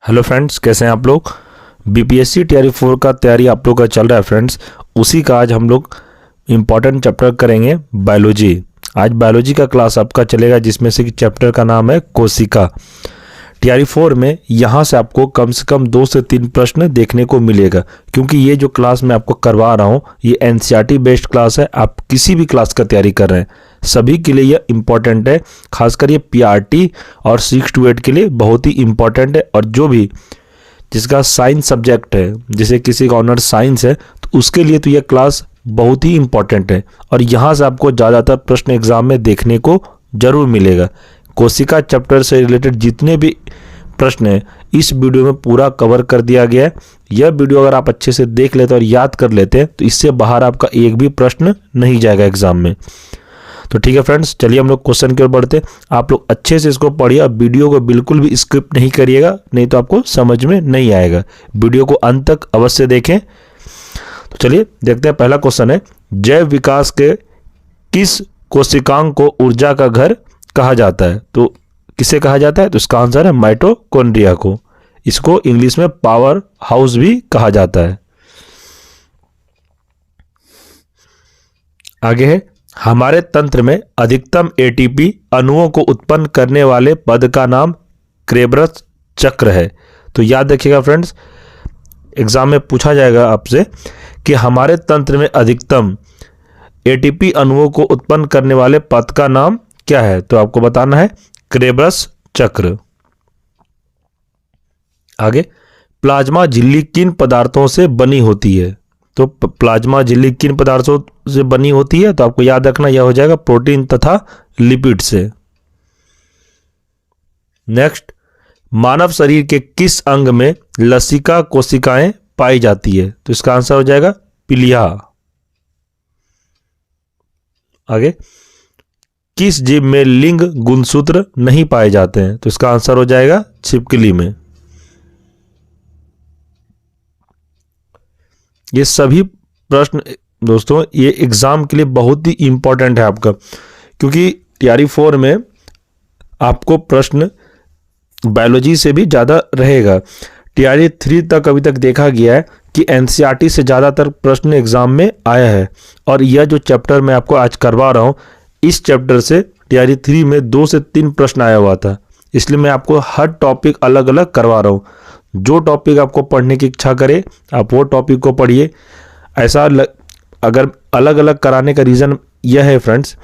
Hello friends, कैसे हैं आप लोग। बीपीएससी टीआरई 4 का तैयारी आप लोग का चल रहा है फ्रेंड्स। उसी का आज हम लोग इम्पॉर्टेंट चैप्टर करेंगे बायोलॉजी। आज बायोलॉजी का क्लास आपका चलेगा, जिसमें से कि चैप्टर का नाम है कोशिका। टीआरई 4 में यहाँ से आपको कम से कम 2 से 3 प्रश्न देखने को मिलेगा, क्योंकि ये जो क्लास मैं आपको करवा रहा हूँ ये एनसीईआरटी बेस्ड क्लास है। आप किसी भी क्लास का तैयारी कर रहे हैं सभी के लिए ये इम्पॉर्टेंट है। खासकर ये पीआरटी और 6 to 8 के लिए बहुत ही इम्पॉर्टेंट है। और जो भी जिसका साइंस सब्जेक्ट है, जैसे किसी का ऑनर्स साइंस है, तो उसके लिए तो ये क्लास बहुत ही इम्पॉर्टेंट है। और यहाँ से आपको ज़्यादातर प्रश्न एग्जाम में देखने को जरूर मिलेगा। कोशिका चैप्टर से रिलेटेड जितने भी प्रश्न हैं इस वीडियो में पूरा कवर कर दिया गया है। यह वीडियो अगर आप अच्छे से देख लेते और याद कर लेते हैं तो इससे बाहर आपका एक भी प्रश्न नहीं जाएगा एग्जाम में। तो ठीक है फ्रेंड्स, चलिए हम लोग क्वेश्चन की ओर बढ़ते हैं। आप लोग अच्छे से इसको पढ़िए और वीडियो को बिल्कुल भी स्किप नहीं करिएगा, नहीं तो आपको समझ में नहीं आएगा। वीडियो को अंत तक अवश्य देखें। तो चलिए देखते हैं। पहला क्वेश्चन है, जैव विकास के किस कोशिकांग को ऊर्जा का घर कहा जाता है? तो किसे कहा जाता है? तो इसका आंसर है माइटोकॉन्ड्रिया को। इसको इंग्लिश में पावर हाउस भी कहा जाता है। आगे है, हमारे तंत्र में अधिकतम एटीपी अणुओं को उत्पन्न करने वाले पद का नाम क्रेब्रस चक्र है। तो याद रखिएगा फ्रेंड्स, एग्जाम में पूछा जाएगा आपसे कि हमारे तंत्र में अधिकतम एटीपी अणुओं को उत्पन्न करने वाले पद का नाम क्या है? तो आपको बताना है क्रेब्रस चक्र। आगे, प्लाज्मा झिल्ली किन पदार्थों से बनी होती है? तो प्लाज्मा झिल्ली किन पदार्थों से बनी होती है? तो आपको याद रखना यह हो जाएगा प्रोटीन तथा लिपिड से। नेक्स्ट, मानव शरीर के किस अंग में लसिका कोशिकाएं पाई जाती है? तो इसका आंसर हो जाएगा पीलिया। आगे, किस जीव में लिंग गुणसूत्र नहीं पाए जाते हैं? तो इसका आंसर हो जाएगा छिपकली में। ये सभी प्रश्न दोस्तों ये एग्जाम के लिए बहुत ही इंपॉर्टेंट है आपका, क्योंकि टीआरई 4 में आपको प्रश्न बायोलॉजी से भी ज़्यादा रहेगा। टीआरई 3 तक अभी तक देखा गया है कि एनसीईआरटी से ज़्यादातर प्रश्न एग्जाम में आया है। और यह जो चैप्टर मैं आपको आज करवा रहा हूँ, इस चैप्टर से टीआरई 3 में 2 से 3 प्रश्न आया हुआ था। इसलिए मैं आपको हर टॉपिक अलग अलग करवा रहा हूँ। जो टॉपिक आपको पढ़ने की इच्छा करे आप वो टॉपिक को पढ़िए। ऐसा अगर अलग अलग कराने का रीज़न यह है फ्रेंड्स,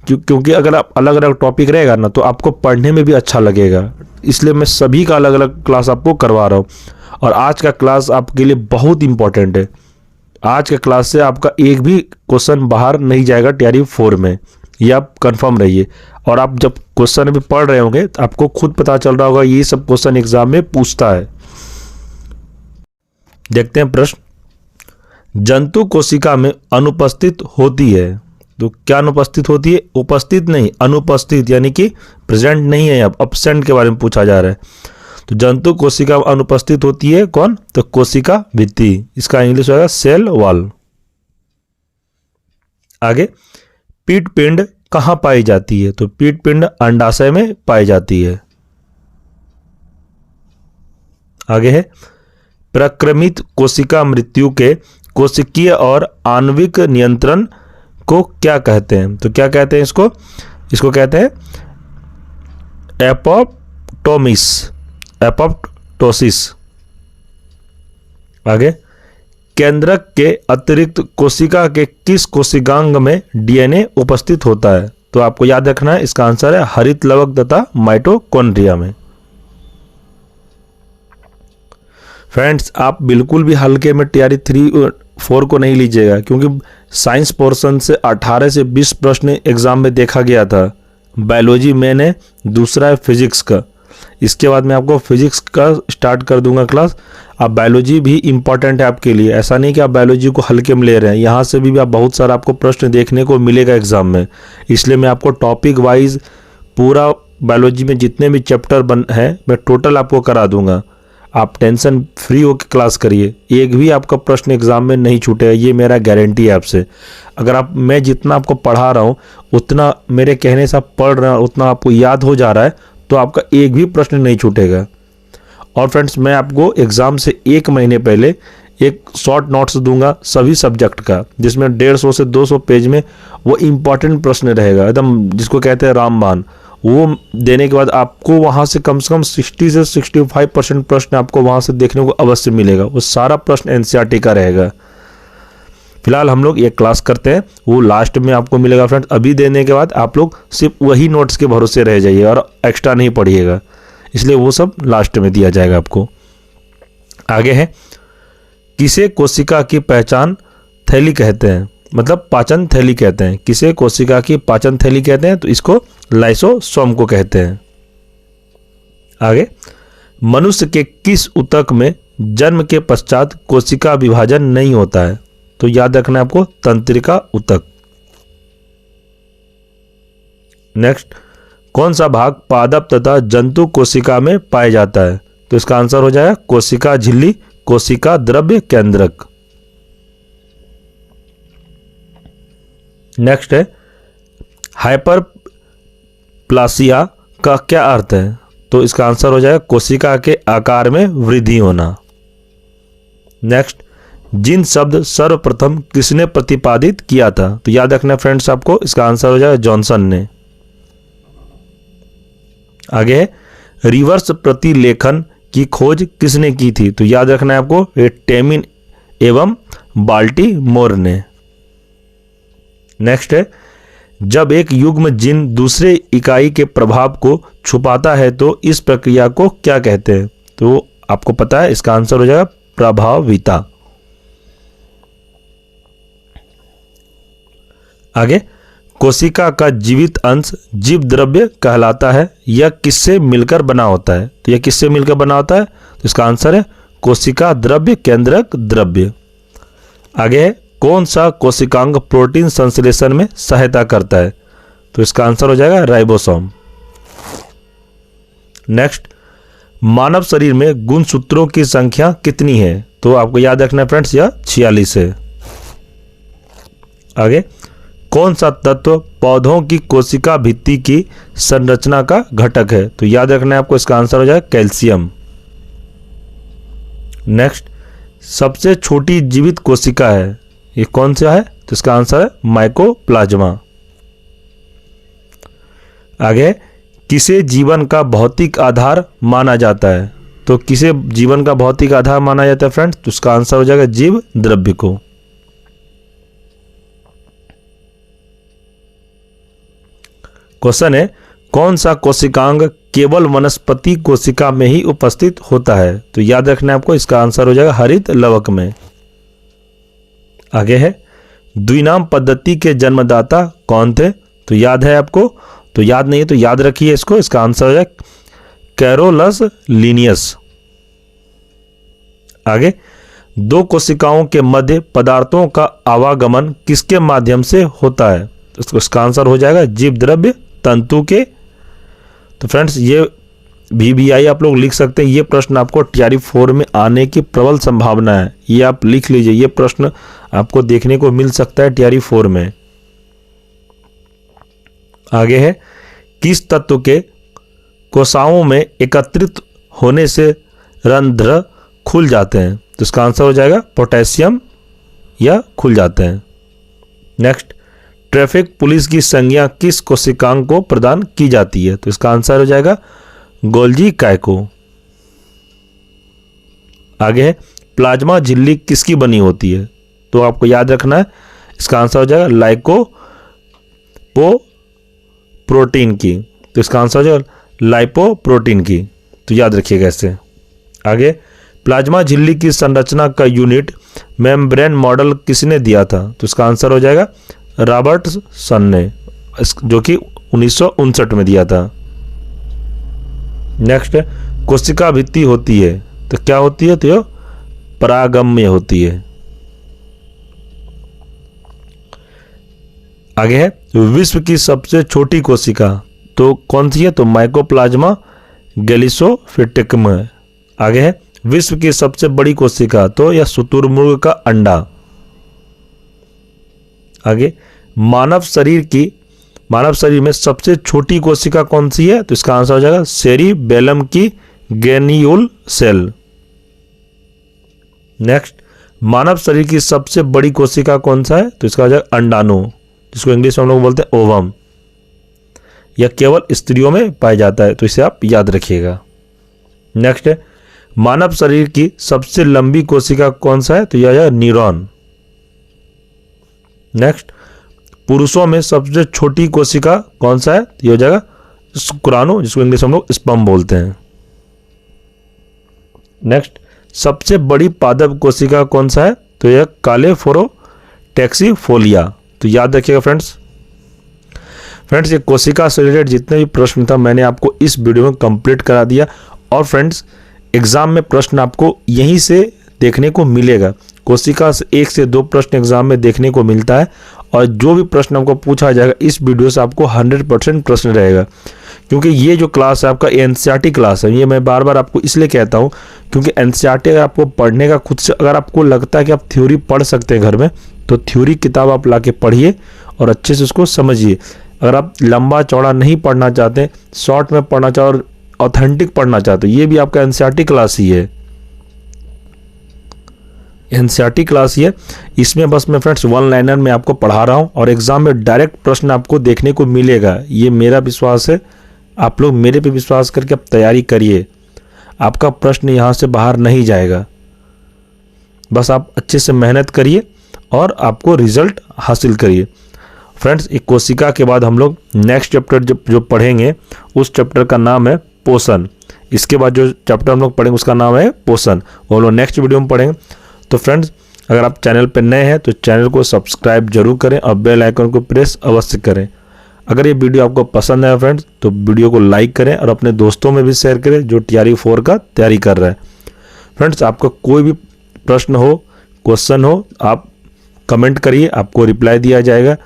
क्योंकि अगर आप अलग अलग टॉपिक रहेगा ना तो आपको पढ़ने में भी अच्छा लगेगा। इसलिए मैं सभी का अलग अलग क्लास आपको करवा रहा हूँ। और आज का क्लास आपके लिए बहुत इंपॉर्टेंट है। आज के क्लास से आपका एक भी क्वेश्चन बाहर नहीं जाएगा टीआरई 4 में, ये आप कंफर्म रहिए। और आप जब क्वेश्चन भी पढ़ रहे होंगे तो आपको खुद पता चल रहा होगा ये सब क्वेश्चन एग्जाम में पूछता है। देखते हैं प्रश्न, जंतु कोशिका में अनुपस्थित होती है। तो क्या अनुपस्थित होती है? उपस्थित नहीं, अनुपस्थित, यानी कि प्रेजेंट नहीं है। अब एब्सेंट के बारे में पूछा जा रहा है। तो जंतु कोशिका में अनुपस्थित होती है कौन? तो कोशिका भित्ति। इसका इंग्लिश होगा सेल वॉल। आगे, पीट पिंड कहाँ पाई जाती है? तो पीट पिंड अंडाशय में पाई जाती है। आगे है, प्रक्रमित कोशिका मृत्यु के कोशिकीय और आणविक नियंत्रण को क्या कहते हैं? तो क्या कहते हैं इसको? इसको कहते हैं एपोप्टोसिस। आगे, केंद्रक के अतिरिक्त कोशिका के किस कोशिकांग में डीएनए उपस्थित होता है? तो आपको याद रखना है इसका आंसर है हरित लवक तथा माइटोकॉन्ड्रिया में। फ्रेंड्स, आप बिल्कुल भी हल्के में टीआरई 4 को नहीं लीजिएगा, क्योंकि साइंस पोर्शन से 18 से 20 प्रश्न एग्जाम में देखा गया था। बायोलॉजी मैंने दूसरा है फिजिक्स का। इसके बाद मैं आपको फिजिक्स का स्टार्ट कर दूंगा क्लास। अब बायोलॉजी भी इंपॉर्टेंट है आपके लिए। ऐसा नहीं कि आप बायोलॉजी को हल्के में ले रहे हैं, यहाँ से भी आप बहुत सारा आपको प्रश्न देखने को मिलेगा एग्जाम में। इसलिए मैं आपको टॉपिक वाइज पूरा बायोलॉजी में जितने भी चैप्टर है मैं टोटल आपको करा दूंगा। आप टेंशन फ्री होकर क्लास करिए, एक भी आपका प्रश्न एग्जाम में नहीं छूटेगा, ये मेरा गारंटी है आपसे। अगर मैं जितना आपको पढ़ा रहा हूँ उतना मेरे कहने से आप पढ़ रहे हैं, उतना आपको याद हो जा रहा है, तो आपका एक भी प्रश्न नहीं छूटेगा। और फ्रेंड्स मैं आपको एग्ज़ाम से 1 महीने पहले एक शॉर्ट नोट्स दूंगा सभी सब्जेक्ट का, जिसमें 150 से 200 पेज में वो इम्पॉर्टेंट प्रश्न रहेगा एकदम, जिसको कहते हैं रामबाण। वो देने के बाद आपको वहाँ से कम 60 से 65% प्रश्न आपको वहाँ से देखने को अवश्य मिलेगा। वो सारा प्रश्न एनसीईआरटी का रहेगा। फिलहाल हम लोग ये क्लास करते हैं, वो लास्ट में आपको मिलेगा फ्रेंड्स। अभी देने के बाद आप लोग सिर्फ वही नोट्स के भरोसे रह जाइए और एक्स्ट्रा नहीं पढ़िएगा, इसलिए वो सब लास्ट में दिया जाएगा आपको। आगे है, किसे कोशिका की पहचान थैली कहते हैं, मतलब पाचन थैली कहते हैं। किसे कोशिका की पाचन थैली कहते हैं, तो इसको लाइसोसोम को कहते हैं। आगे, मनुष्य के किस ऊतक में जन्म के पश्चात कोशिका विभाजन नहीं होता है, तो याद रखना है आपको तंत्रिका ऊतक। नेक्स्ट, कौन सा भाग पादप तथा जंतु कोशिका में पाया जाता है, तो इसका आंसर हो जाएगा कोशिका झिल्ली, कोशिका द्रव्य केंद्रक। नेक्स्ट है, हाइपरप्लासिया का क्या अर्थ है, तो इसका आंसर हो जाएगा कोशिका के आकार में वृद्धि होना। नेक्स्ट, जिन शब्द सर्वप्रथम किसने प्रतिपादित किया था, तो याद रखना फ्रेंड्स आपको, इसका आंसर हो जाएगा जॉनसन ने। आगे है, रिवर्स प्रतिलेखन की खोज किसने की थी, तो याद रखना है आपको, ये टेमिन एवं बाल्टीमोर ने। नेक्स्ट है, जब एक युग्म जीन दूसरे इकाई के प्रभाव को छुपाता है तो इस प्रक्रिया को क्या कहते हैं, तो आपको पता है, इसका आंसर हो जाएगा प्रभाविता। आगे, कोशिका का जीवित अंश जीव द्रव्य कहलाता है, यह किससे मिलकर बना होता है, तो यह किससे मिलकर बना होता है, तो इसका आंसर है कोशिका द्रव्य केंद्रक द्रव्य। आगे है, कौन सा कोशिकांग प्रोटीन संश्लेषण में सहायता करता है, तो इसका आंसर हो जाएगा राइबोसोम। नेक्स्ट, मानव शरीर में गुणसूत्रों की संख्या कितनी है, तो आपको याद रखना है फ्रेंड्स, यह 46 है। आगे, कौन सा तत्व पौधों की कोशिका भित्ति की संरचना का घटक है, तो याद रखना है आपको, इसका आंसर हो जाएगा कैल्शियम। नेक्स्ट, सबसे छोटी जीवित कोशिका है, ये कौन सा है, तो इसका आंसर है माइकोप्लाज्मा। आगे, किसे जीवन का भौतिक आधार माना जाता है, तो किसे जीवन का भौतिक आधार माना जाता है फ्रेंड्स, तो इसका आंसर हो जाएगा जीव द्रव्य को। क्वेश्चन है, कौन सा कोशिकांग केवल वनस्पति कोशिका में ही उपस्थित होता है, तो याद रखना है आपको, इसका आंसर हो जाएगा हरित लवक में। आगे है, द्विनाम पद्धति के जन्मदाता कौन थे, तो याद है आपको, तो याद नहीं है तो याद रखिए इसको, इसका आंसर हो जाएगा कैरोलस लिनियस। आगे, दो कोशिकाओं के मध्य पदार्थों का आवागमन किसके माध्यम से होता है, तो इसका आंसर हो जाएगा जीव द्रव्य तंतु के। तो फ्रेंड्स, ये VBI आप लोग लिख सकते हैं, ये प्रश्न आपको TRE 4 में आने की प्रबल संभावना है, ये आप लिख लीजिए, ये प्रश्न आपको देखने को मिल सकता है TRE 4 में। आगे है, किस तत्व के कोशिकाओं में एकत्रित होने से रंध्र खुल जाते हैं, तो इसका आंसर हो जाएगा पोटेशियम, या खुल जाते हैं। नेक्स्ट, ट्रैफिक पुलिस की संज्ञा किस कोशिकांग को प्रदान की जाती है, तो इसका आंसर हो जाएगा गोल्जी कायको। आगे है, प्लाज्मा झिल्ली किसकी बनी होती है, तो आपको याद रखना है, इसका आंसर हो जाएगा लाइकोप्रोटीन की, तो इसका आंसर हो जाएगा लाइपोप्रोटीन की, तो याद रखिएगा इससे। आगे, प्लाज्मा झिल्ली की संरचना का यूनिट मेम्ब्रेन मॉडल किसने दिया था, तो इसका आंसर हो जाएगा रॉबर्टसन ने, जो कि 1959 में दिया था। नेक्स्ट, कोशिका भित्ति होती है तो क्या होती है, तो परागम्य होती है। आगे है, विश्व की सबसे छोटी कोशिका तो कौन सी है, तो माइकोप्लाज्मा गैलिसोफिटिकम है। आगे है, विश्व की सबसे बड़ी कोशिका तो यह शुतुरमुर्ग का अंडा। आगे, मानव शरीर में सबसे छोटी कोशिका कौन सी है, तो इसका आंसर हो जाएगा सेरिबेलम की ग्रेन्यूल सेल। नेक्स्ट, मानव शरीर की सबसे बड़ी कोशिका कौन सा है? तो इसका हो जाएगा अंडाणु, जिसको इंग्लिश में हम लोग बोलते हैं ओवम। यह केवल स्त्रियों में पाया जाता है, तो इसे आप याद रखिएगा। नेक्स्ट है, मानव शरीर की सबसे लंबी कोशिका कौन सा है? तो यह हो जाएगा न्यूरॉन। नेक्स्ट, पुरुषों में सबसे छोटी कोशिका कौन सा है? तो यह हो जाएगा शुक्राणु, जिसको इंग्लिश में हम लोग स्पर्म बोलते हैं। नेक्स्ट, सबसे बड़ी पादप कोशिका कौन सा है? तो यह कैलिफोरोटैक्सीफोलिया। तो याद रखिएगा फ्रेंड्स। ये कोशिका से रिलेटेड जितने भी प्रश्न था मैंने आपको इस वीडियो में कंप्लीट करा दिया। और फ्रेंड्स, एग्जाम में प्रश्न आपको यहीं से देखने को मिलेगा। कोशिका से 1 से 2 प्रश्न एग्जाम में देखने को मिलता है, और जो भी प्रश्न आपको पूछा जाएगा इस वीडियो से आपको 100% प्रश्न रहेगा। क्योंकि ये जो क्लास है आपका एनसीईआरटी क्लास है, ये मैं बार बार आपको इसलिए कहता हूँ क्योंकि एनसीईआरटी अगर आपको पढ़ने का खुद से अगर आपको लगता है कि आप थ्योरी पढ़ सकते हैं घर में, तो थ्योरी किताब आप ला के पढ़िए और अच्छे से उसको समझिए। अगर आप लंबा चौड़ा नहीं पढ़ना चाहते, शॉर्ट में पढ़ना चाहते और ऑथेंटिक पढ़ना चाहते, ये भी आपका एनसीईआरटी क्लास ही है। एनसीईआरटी क्लास ही है। इसमें बस मैं फ्रेंड्स 1 लाइनर में आपको पढ़ा रहा हूँ और एग्जाम में डायरेक्ट प्रश्न आपको देखने को मिलेगा। ये मेरा विश्वास है। आप लोग मेरे पे विश्वास करके आप तैयारी करिए, आपका प्रश्न यहाँ से बाहर नहीं जाएगा। बस आप अच्छे से मेहनत करिए और आपको रिजल्ट हासिल करिए। फ्रेंड्स, एक कोशिका के बाद हम लोग नेक्स्ट चैप्टर जो पढ़ेंगे उस चैप्टर का नाम है पोषण। इसके बाद जो चैप्टर हम लोग पढ़ेंगे उसका नाम है पोषण, वो हम लोग नेक्स्ट वीडियो में पढ़ेंगे। तो फ्रेंड्स, अगर आप चैनल पर नए हैं तो चैनल को सब्सक्राइब जरूर करें और बेल आइकन को प्रेस अवश्य करें। अगर ये वीडियो आपको पसंद आया फ्रेंड्स तो वीडियो को लाइक करें और अपने दोस्तों में भी शेयर करें जो TRE 4 का तैयारी कर रहे हैं। फ्रेंड्स, आपका कोई भी प्रश्न हो, क्वेश्चन हो, आप कमेंट करिए, आपको रिप्लाई दिया जाएगा।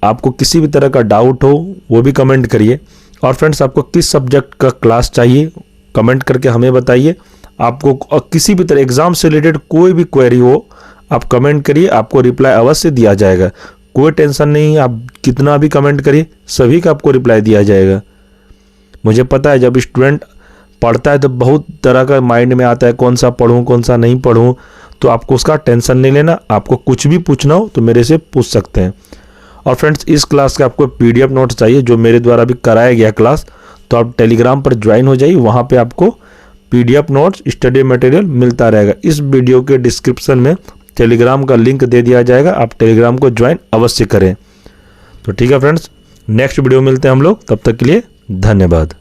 आपको किसी भी तरह का डाउट हो वो भी कमेंट करिए। और फ्रेंड्स, आपको किस सब्जेक्ट का क्लास चाहिए कमेंट करके हमें बताइए। आपको किसी भी तरह एग्जाम से रिलेटेड कोई भी क्वेरी हो आप कमेंट करिए, आपको रिप्लाई अवश्य दिया जाएगा। कोई टेंशन नहीं है, आप कितना भी कमेंट करिए, सभी का आपको रिप्लाई दिया जाएगा। मुझे पता है जब स्टूडेंट पढ़ता है तो बहुत तरह का माइंड में आता है कौन सा पढ़ूं कौन सा नहीं पढ़ूं, तो आपको उसका टेंशन नहीं लेना। आपको कुछ भी पूछना हो तो मेरे से पूछ सकते हैं। और फ्रेंड्स, इस क्लास का आपको PDF नोट्स चाहिए जो मेरे द्वारा भी कराया गया क्लास, तो आप टेलीग्राम पर ज्वाइन हो जाइए। वहाँ पे आपको PDF नोट्स स्टडी मटेरियल मिलता रहेगा। इस वीडियो के डिस्क्रिप्शन में टेलीग्राम का लिंक दे दिया जाएगा, आप टेलीग्राम को ज्वाइन अवश्य करें। तो ठीक है फ्रेंड्स, नेक्स्ट वीडियो मिलते हैं हम लोग, तब तक के लिए धन्यवाद।